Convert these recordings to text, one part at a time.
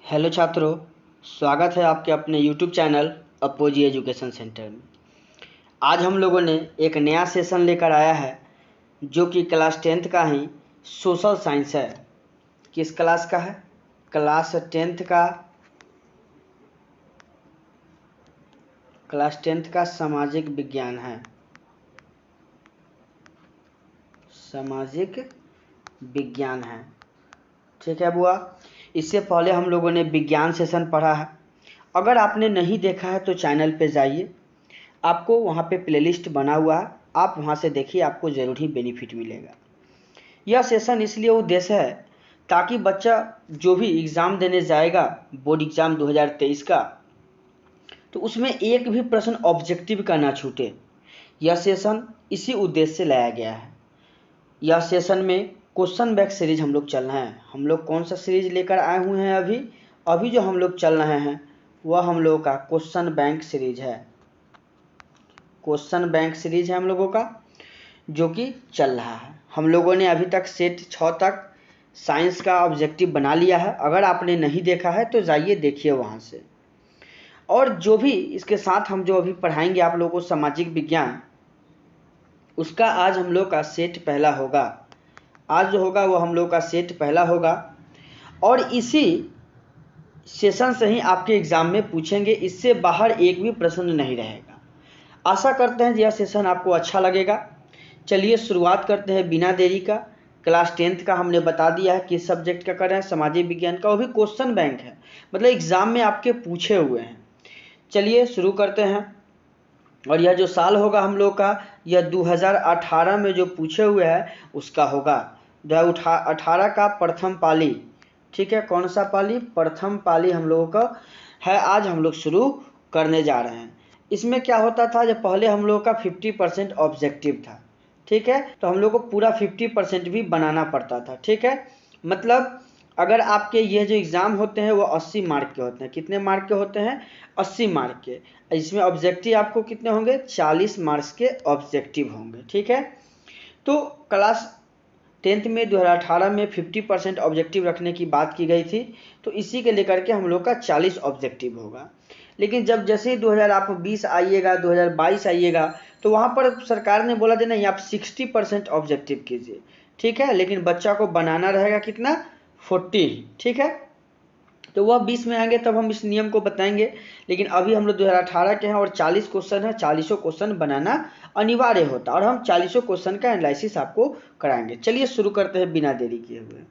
Hello छात्रों, स्वागत है आपके अपने YouTube channel apogee education centre में। आज हम लोगों ने एक नया सेशन लेकर आया है जो कि क्लास 10th का ही सोशल साइंस है। किस क्लास का है? क्लास 10th का सामाजिक विज्ञान है। सामाजिक विज्ञान है, ठीक है बुआ। इससे पहले हम लोगों ने विज्ञान सेशन पढ़ा है। अगर आपने नहीं देखा है तो चैनल पे जाइए, आपको वहाँ पे प्लेलिस्ट बना हुआ है, आप वहाँ से देखिए, आपको ज़रूर ही बेनिफिट मिलेगा। यह सेशन इसलिए उद्देश्य है ताकि बच्चा जो भी एग्ज़ाम देने जाएगा, बोर्ड एग्ज़ाम 2023 का, तो उसमें एक भी प्रश्न ऑब्जेक्टिव का ना छूटे। यह सेशन इसी उद्देश्य से लाया गया है। यह सेशन में क्वेश्चन बैंक सीरीज हम लोग चल रहे हैं। हम लोग कौन सा सीरीज लेकर आए हुए हैं? अभी जो हम लोग चल रहे हैं वह हम लोगों का क्वेश्चन बैंक सीरीज है। क्वेश्चन बैंक सीरीज है हम लोगों का, जो कि चल रहा है। हम लोगों ने अभी तक सेट 6 तक साइंस का ऑब्जेक्टिव बना लिया है। अगर आपने नहीं देखा है तो जाइए देखिए वहाँ से। और जो भी इसके साथ हम जो अभी पढ़ाएंगे आप लोगों को सामाजिक विज्ञान, उसका आज हम लोग का सेट पहला होगा। आज जो होगा वो हम लोग का सेट पहला होगा और इसी सेशन से ही आपके एग्ज़ाम में पूछेंगे। इससे बाहर एक भी प्रश्न नहीं रहेगा। आशा करते हैं यह सेशन आपको अच्छा लगेगा। चलिए शुरुआत करते हैं बिना देरी का। क्लास 10th का हमने बता दिया है किस सब्जेक्ट का कर रहे हैं, सामाजिक विज्ञान का, वो भी क्वेश्चन बैंक है, मतलब एग्ज़ाम में आपके पूछे हुए हैं। चलिए शुरू करते हैं। और यह जो साल होगा हम लोग का, यह 2018 में जो पूछे हुए हैं उसका होगा। 2018 का प्रथम पाली, ठीक है। कौन सा पाली? प्रथम पाली हम लोगों का है। आज हम लोग शुरू करने जा रहे हैं। इसमें क्या होता था, जब पहले हम लोगों का 50% ऑब्जेक्टिव था, ठीक है, तो हम लोग को पूरा 50% भी बनाना पड़ता था, ठीक है। मतलब अगर आपके ये जो एग्ज़ाम होते हैं वो 80 मार्क के होते हैं। कितने मार्क के होते हैं? 80 मार्क के। इसमें ऑब्जेक्टिव आपको कितने होंगे? 40 मार्क्स के ऑब्जेक्टिव होंगे, ठीक है। तो क्लास 10th में 2018 में 50% ऑब्जेक्टिव रखने की बात की गई थी, तो इसी के लेकर के हम लोग का 40 ऑब्जेक्टिव होगा। लेकिन जब जैसे ही 2020 आइएगा, 2022 आइएगा, तो वहाँ पर सरकार ने बोला कि नहीं, आप 60% ऑब्जेक्टिव कीजिए, ठीक है। लेकिन बच्चा को बनाना रहेगा कितना? 40, ठीक है। तो वह 20 में आएंगे तब हम इस नियम को बताएंगे। लेकिन अभी हम लोग 2018 के हैं और 40 क्वेश्चन है, 40 क्वेश्चन बनाना अनिवार्य होता है और हम 40 क्वेश्चन का एनालिसिस आपको कराएंगे। चलिए शुरू करते हैं बिना देरी किए हुए।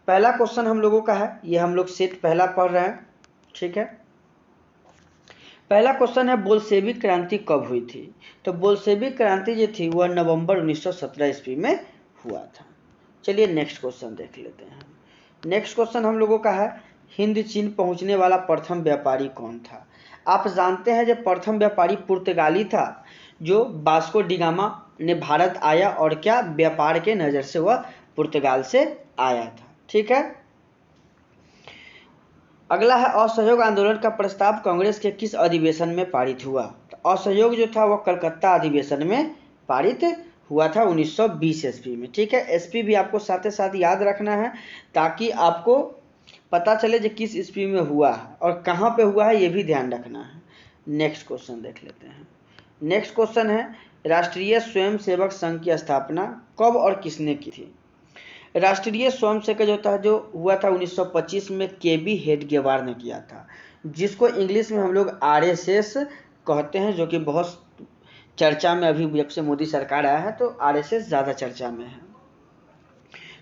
पहला क्वेश्चन हम लोगों का है, ये हम लोग सेट पहला पढ़ रहे हैं, ठीक है। पहला क्वेश्चन है, बोल्शेविक क्रांति कब हुई थी? तो बोल्शेविक क्रांति जो थी वह नवंबर 1917 ईस्वी में हुआ था। चलिए नेक्स्ट क्वेश्चन देख लेते हैं। नेक्स्ट क्वेश्चन हम लोगों का है, हिंद चीन पहुंचने वाला प्रथम व्यापारी कौन था? आप जानते हैं जब प्रथम व्यापारी पुर्तगाली था, जो वास्को डी गामा ने भारत आया और क्या व्यापार के नज़र से वह पुर्तगाल से आया था, ठीक है। अगला है, असहयोग आंदोलन का प्रस्ताव कांग्रेस के किस अधिवेशन में पारित हुआ? तो असहयोग जो था वह कलकत्ता अधिवेशन में पारित हुआ था 1920 ईस्वी में, ठीक है। एसपी भी आपको साथ ही साथ याद रखना है ताकि आपको पता चले जो किस ईस्वी में हुआ है और कहाँ पे हुआ है, ये भी ध्यान रखना है। नेक्स्ट क्वेश्चन देख लेते हैं। नेक्स्ट क्वेश्चन है, राष्ट्रीय स्वयंसेवक संघ की स्थापना कब और किसने की थी? राष्ट्रीय स्वयंसेवक जो था, जो हुआ था 1925 में, केबी हेडगेवार ने किया था, जिसको इंग्लिश में हम लोग आरएसएस कहते हैं, जो कि बहुत चर्चा में अभी जब से मोदी सरकार आया है तो आरएसएस ज़्यादा चर्चा में है।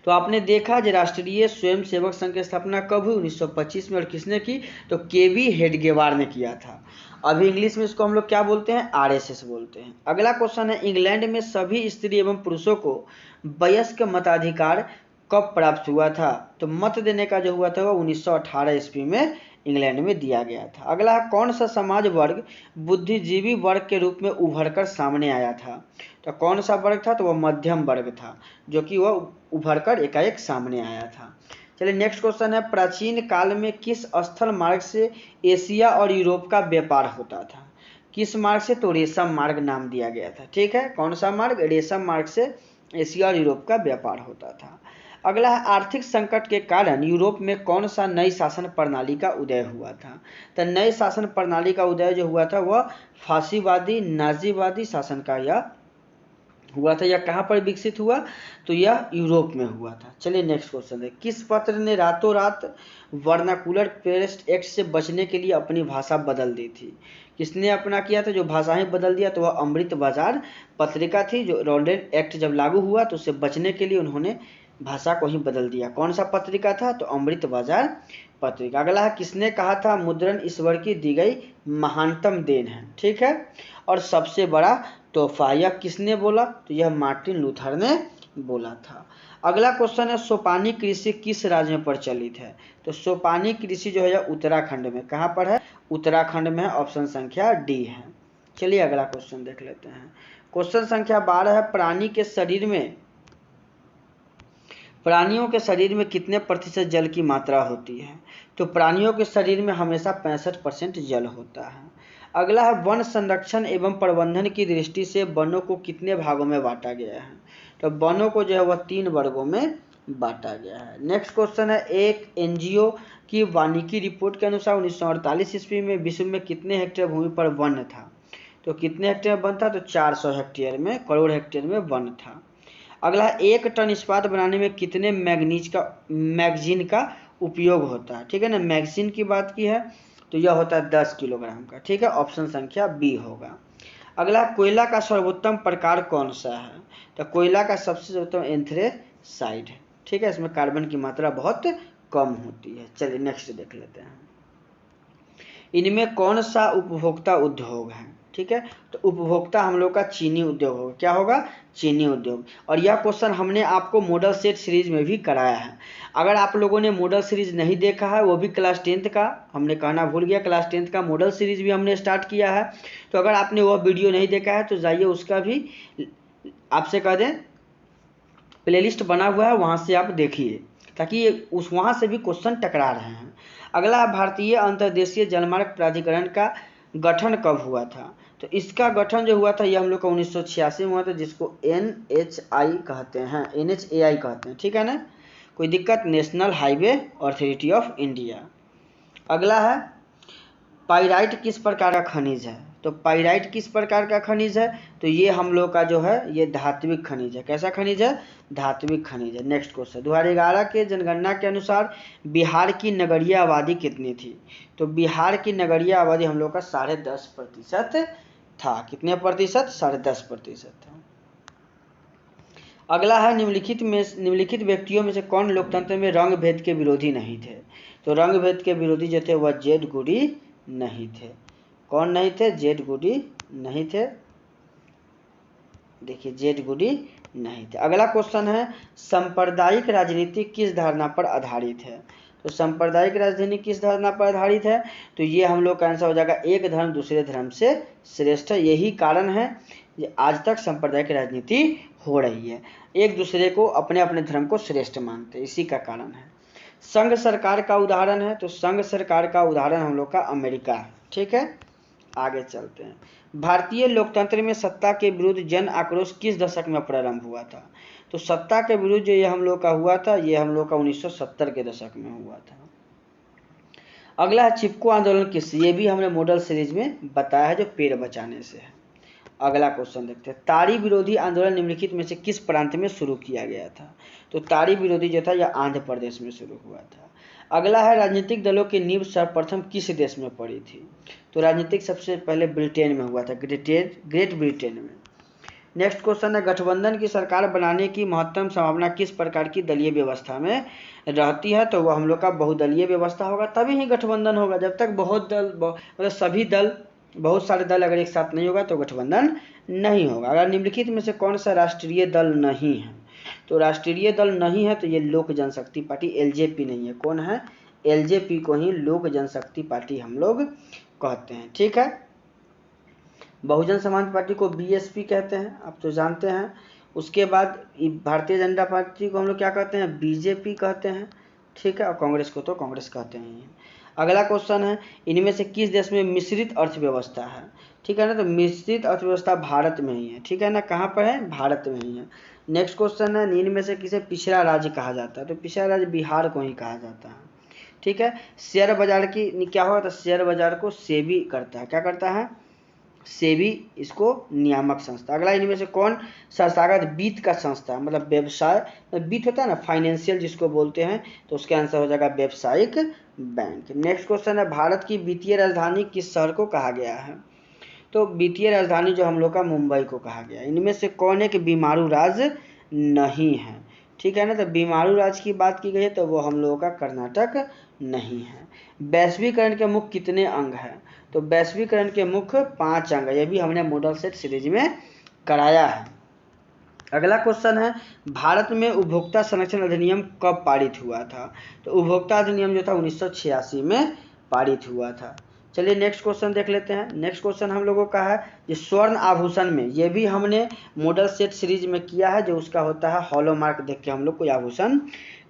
तो आपने देखा जो राष्ट्रीय स्वयंसेवक संघ की स्थापना कब हुई? 1925 में। और किसने की? तो केबी हेडगेवार ने किया था। अभी इंग्लिश में इसको हम लोग क्या बोलते हैं? आरएसएस बोलते हैं। अगला क्वेश्चन है, इंग्लैंड में सभी स्त्री एवं पुरुषों को वयस्क मताधिकार कब प्राप्त हुआ था? तो मत देने का जो हुआ था वो 1918 ईस्वी में इंग्लैंड में दिया गया था। अगला है, कौन सा समाज वर्ग बुद्धिजीवी वर्ग के रूप में उभरकर सामने आया था? तो कौन सा वर्ग था? तो वह मध्यम वर्ग था, जो कि वह उभरकर एकाएक सामने आया था। चलिए नेक्स्ट क्वेश्चन है, प्राचीन काल में किस स्थल मार्ग से एशिया और यूरोप का व्यापार होता था? किस मार्ग से? तो रेशम मार्ग नाम दिया गया था, ठीक है। कौन सा मार्ग? रेशम मार्ग से एशिया और यूरोप का व्यापार होता था। अगला है आर्थिक संकट के कारण यूरोप में कौन सा नई शासन प्रणाली का उदय हुआ था। तो नई शासन प्रणाली का उदय जो हुआ था वह फासीवादी नाजीवादी शासन का यह हुआ था। यह कहाँ पर विकसित हुआ, तो यह यूरोप में हुआ था। चलिए नेक्स्ट क्वेश्चन है, किस पत्र ने रातों रात वर्नाकुलर पेस्ट एक्ट से बचने के लिए अपनी भाषा बदल दी थी। किसने अपना किया था जो भाषा ही बदल दिया, तो वह अमृत बाजार पत्रिका थी। जो रॉलेट एक्ट जब लागू हुआ तो उससे बचने के लिए उन्होंने भाषा को ही बदल दिया। कौन सा पत्रिका था, तो अमृत बाजार पत्रिका। अगला है, किसने कहा था मुद्रण ईश्वर की दी गई महानतम देन है, ठीक है, और सबसे बड़ा तोहफा। यह किसने बोला, तो यह मार्टिन लूथर ने बोला था। अगला क्वेश्चन है, सोपानी कृषि किस राज्य में प्रचलित है। तो सोपानी कृषि जो है उत्तराखंड में। कहाँ पर है, उत्तराखंड में है। ऑप्शन संख्या डी है। चलिए अगला क्वेश्चन देख लेते हैं। क्वेश्चन संख्या 12 है, प्राणियों के शरीर में कितने प्रतिशत जल की मात्रा होती है। तो प्राणियों के शरीर में हमेशा 65% जल होता है। अगला है, वन संरक्षण एवं प्रबंधन की दृष्टि से वनों को कितने भागों में बांटा गया है। तो वनों को जो है वह 3 वर्गों में बांटा गया है। नेक्स्ट क्वेश्चन है, एक एनजीओ की वानिकी रिपोर्ट के अनुसार 1948 ईस्वी में विश्व में कितने हेक्टेयर भूमि पर वन था। तो कितने हेक्टेयर वन था, तो 400 हेक्टेयर में, करोड़ हेक्टेयर में वन था। अगला है, 1 टन इस्पात बनाने में कितने मैगजीन का उपयोग होता है। ठीक है ना, मैगजीन की बात की है तो यह होता है 10 किलोग्राम का। ठीक है, ऑप्शन संख्या बी होगा। अगला, कोयला का सर्वोत्तम प्रकार कौन सा है। तो कोयला का सबसे सर्वोत्तम एंथ्रेसाइट है। ठीक है, इसमें कार्बन की मात्रा बहुत कम होती है। चलिए नेक्स्ट देख लेते हैं, इनमें कौन सा उपभोक्ता उद्योग है। ठीक है, तो उपभोक्ता हम लोग का चीनी उद्योग होगा। क्या होगा, चीनी उद्योग। और यह क्वेश्चन हमने आपको मॉडल सेट सीरीज में भी कराया है। अगर आप लोगों ने मॉडल सीरीज नहीं देखा है, वो भी क्लास 10th का, हमने कहना भूल गया, क्लास 10th का मॉडल सीरीज भी हमने स्टार्ट किया है। तो अगर आपने वह वीडियो नहीं देखा है तो जाइए, उसका भी आपसे कह दें प्लेलिस्ट बना हुआ है, वहाँ से आप देखिए, ताकि वहाँ से भी क्वेश्चन टकरा रहे हैं। अगला, भारतीय अंतर्देशीय जलमार्ग प्राधिकरण का गठन कब हुआ था। तो इसका गठन जो हुआ था यह हम लोग का 1986 में हुआ था, जिसको NHI कहते हैं, NHAI कहते हैं। ठीक है ना, कोई दिक्कत, national highway authority of India. अगला है, पाइराइट किस प्रकार का खनिज है। तो पाइराइट किस प्रकार का खनिज है, तो ये हम लोग का जो है ये धात्विक खनिज है। कैसा खनिज है, धात्विक खनिज है। नेक्स्ट क्वेश्चन, 2011 के जनगणना के अनुसार बिहार की नगरीय आबादी कितनी थी। तो बिहार की नगरीय आबादी हम लोग का 10.5% था। कितने प्रतिशत, 10.5% था। अगला है, निम्नलिखित व्यक्तियों में से कौन लोकतंत्र में रंग भेद के विरोधी नहीं थे। तो रंग भेद के विरोधी जो थे वह जेड गुडी नहीं थे। कौन नहीं थे, जेड गुडी नहीं थे। देखिए, जेड गुडी नहीं थे। अगला क्वेश्चन है, सांप्रदायिक राजनीति किस धारणा पर आधारित है। तो सांप्रदायिक राजनीति किस धारणा पर आधारित है, तो ये हम लोग का आंसर हो जाएगा, एक धर्म दूसरे धर्म से श्रेष्ठ है। यही कारण है कि आज तक सांप्रदायिक राजनीति हो रही है, एक दूसरे को अपने अपने धर्म को श्रेष्ठ मानते हैं, इसी का कारण है। संघ सरकार का उदाहरण है, तो संघ सरकार का उदाहरण हम लोग का अमेरिका है। ठीक है, आगे चलते हैं। भारतीय लोकतंत्र में सत्ता के विरुद्ध जन आक्रोश किस दशक में प्रारंभ हुआ था। तो सत्ता के विरुद्ध जो ये हम लोग का हुआ था, ये हम लोग का 1970 के दशक में हुआ था। अगला है, चिपको आंदोलन किस, ये भी हमने मॉडल सीरीज में बताया है, जो पेड़ बचाने से है। अगला क्वेश्चन देखते हैं, ताड़ी विरोधी आंदोलन निम्नलिखित में से किस प्रांत में शुरू किया गया था। तो ताड़ी विरोधी जो था यह आंध्र प्रदेश में शुरू हुआ था। अगला है, राजनीतिक दलों की नींव सर्वप्रथम किस देश में पड़ी थी। तो राजनीतिक सबसे पहले ब्रिटेन में हुआ था, ग्रेट ब्रिटेन में। नेक्स्ट क्वेश्चन है, गठबंधन की सरकार बनाने की महत्तम संभावना किस प्रकार की दलीय व्यवस्था में रहती है। तो वह हम लोग का बहुदलीय व्यवस्था होगा, तभी ही गठबंधन होगा। जब तक मतलब सभी दल, बहुत सारे दल अगर एक साथ नहीं होगा तो गठबंधन नहीं होगा। अगर निम्नलिखित में से कौन सा राष्ट्रीय दल नहीं है। तो राष्ट्रीय दल नहीं है तो ये लोक जनशक्ति पार्टी, एलजेपी नहीं है। कौन है, एलजेपी को ही लोक जनशक्ति पार्टी हम लोग कहते हैं। ठीक है, बहुजन समाज पार्टी को बीएसपी कहते हैं, आप तो जानते हैं। उसके बाद भारतीय जनता पार्टी को हम लोग क्या कहते हैं, बीजेपी कहते हैं। ठीक है, और कांग्रेस को तो कांग्रेस कहते हैं। अगला क्वेश्चन है, इनमें से किस देश में मिश्रित अर्थव्यवस्था है। ठीक है ना। तो मिश्रित अर्थव्यवस्था भारत में ही है, ठीक है ना। कहाँ पर है? भारत में ही है। नेक्स्ट क्वेश्चन है, निम्न में से किसे पिछड़ा राज्य कहा जाता है? तो पिछड़ा राज्य बिहार को ही कहा जाता है, ठीक है। शेयर बाजार की क्या होगा? तो शेयर बाजार को सेबी करता है। क्या करता है? सेबी इसको नियामक संस्था। अगला, इनमें से कौन संस्थागत वित्त का संस्था, मतलब व्यवसाय वित्त होता है ना, फाइनेंशियल जिसको बोलते हैं, तो उसका आंसर हो जाएगा व्यवसायिक बैंक। नेक्स्ट क्वेश्चन है, भारत की वित्तीय राजधानी किस शहर को कहा गया है? तो वित्तीय राजधानी जो हम लोग का मुंबई को कहा गया। इनमें से कौन एक बीमारू राज्य नहीं है? ठीक है ना। तो बीमारू राज्य की बात की गई है तो वो हम लोगों का कर्नाटक नहीं है। वैश्वीकरण के मुख्य कितने अंग हैं? तो वैश्वीकरण के मुख्य 5 अंग है। ये भी हमने मॉडल सेट सीरीज में कराया है। अगला क्वेश्चन है, भारत में उपभोक्ता संरक्षण अधिनियम कब पारित हुआ था? तो उपभोक्ता अधिनियम जो था 1986 में पारित हुआ था। चलिए नेक्स्ट क्वेश्चन देख लेते हैं। नेक्स्ट क्वेश्चन हम लोगों का है, ये स्वर्ण आभूषण में, ये भी हमने मॉडल सेट सीरीज में किया है, जो उसका होता है हॉलो मार्क देख के हम लोग कोई आभूषण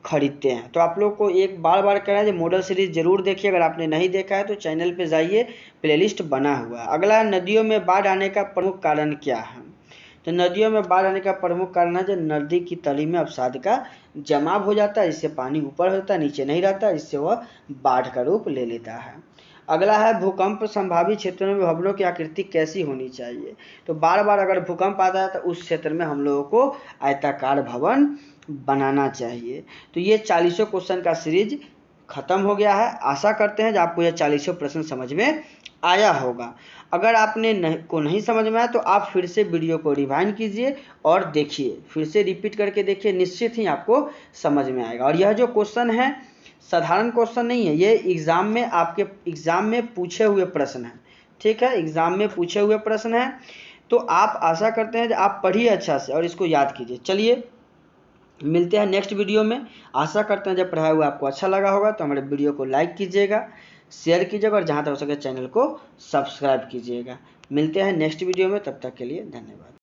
खरीदते हैं। तो आप लोग को एक बार कह रहा है, मॉडल सीरीज जरूर देखिए। अगर आपने नहीं देखा है तो चैनल पे जाइए, प्लेलिस्ट बना हुआ है। अगला, नदियों में बाढ़ आने का प्रमुख कारण क्या है? तो नदियों में बाढ़ आने का प्रमुख कारण है जो नदी की तली में अवसाद का जमाव हो जाता है, इससे पानी ऊपर होता है, नीचे नहीं रहता, इससे वह बाढ़ का रूप ले लेता है। अगला है, भूकंप संभावित क्षेत्रों में भवनों की आकृति कैसी होनी चाहिए? तो बार बार अगर भूकंप आता है तो उस क्षेत्र में हम लोगों को आयताकार भवन बनाना चाहिए। तो ये 40 क्वेश्चन का सीरीज खत्म हो गया है। आशा करते हैं कि आपको यह 40 प्रश्न समझ में आया होगा। अगर आपने नहीं समझ में आया तो आप फिर से वीडियो को रिवाइंड कीजिए और देखिए, फिर से रिपीट करके देखिए, निश्चित ही आपको समझ में आएगा। और यह जो क्वेश्चन है साधारण क्वेश्चन नहीं है, ये एग्जाम में आपके एग्जाम में पूछे हुए प्रश्न है, ठीक है। एग्जाम में पूछे हुए प्रश्न है, तो आप आशा करते हैं कि आप पढ़िए अच्छा से और इसको याद कीजिए। चलिए मिलते हैं नेक्स्ट वीडियो में। आशा करते हैं जब पढ़ाया हुआ आपको अच्छा लगा होगा तो हमारे वीडियो को लाइक कीजिएगा, शेयर कीजिएगा और जहाँ तक हो सके चैनल को सब्सक्राइब कीजिएगा। मिलते हैं नेक्स्ट वीडियो में, तब तक के लिए धन्यवाद।